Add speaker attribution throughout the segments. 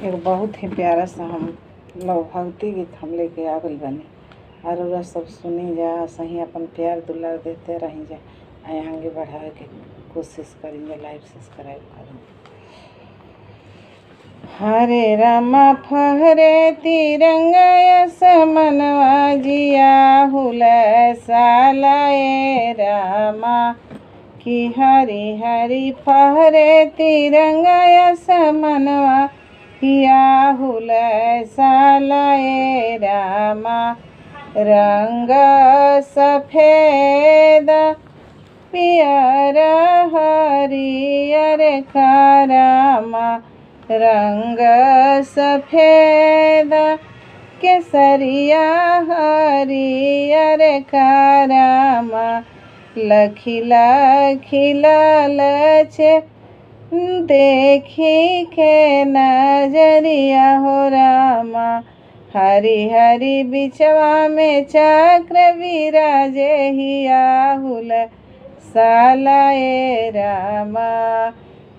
Speaker 1: एक बहुत ही प्यारा सा हम लोग भक्ति गीत हम लेके आ गइल बानी और रउआ सब सुनी जा, सही अपन प्यार दुलार देते रही जा, आगे बढ़ावे के कोशिश करी जा, लाइक सब्सक्राइब करी। हरे रामा फहरे तिरंगा समनवा जिया हुलै सालाए रामा कि हरी हरी फहरे तिरंगा समनवा हिया हुलै सालाए रामा। रंग सफेद पियर हरियर का रामा, रंग सफेद केसरिया हरियर का रामा। लखी लखी लालचे देखी के नजरिया हो रामा। हरी हरी बिचवा में चक्र विराजे हिया हुलै सालाए रामा।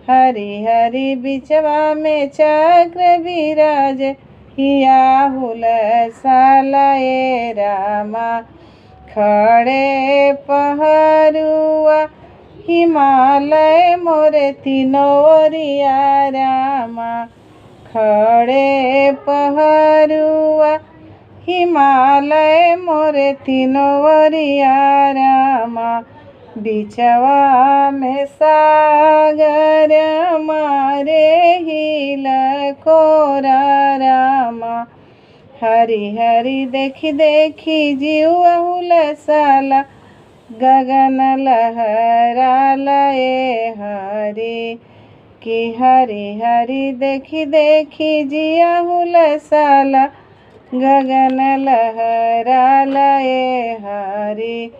Speaker 1: हरी हरी बिचवा में चक्र विराज हिया हुलै सालाए रामा। खड़े पहरुआ हिमालय मोरे तीनों ओरिया रामा। खड़े पहरुआ हिमालय मोरे तीनों ओरिया रामा। बिचवा में सागर मारे हिल कोरा रामा। हरी हरी देखी देखी जीवा हुलै साला, गगन लहराए हरी कि हरी हरी देखी देखी जिया हुलै साला, गगन लहराए हरी।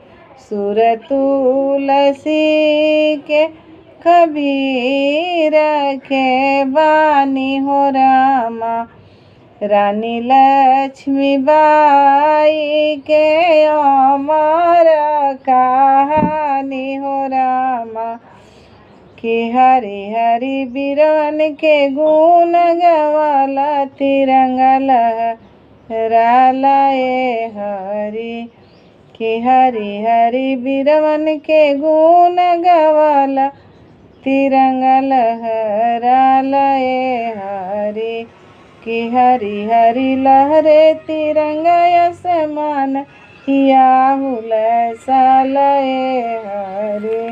Speaker 1: सुर तुलसी के कबीर के बानी हो रामा। रानी लक्ष्मी बाई के अमर कहानी हो रामा। कि हरी हरी वीरन के गुण गवाला, तिरंगा लहराए हरी कि हरी हरी वीरन के गुण गवाला, तिरंगा लहराए हरी कि हरी हरी लहरे तिरंगा आसमान हिया हुलै सालाए हरी।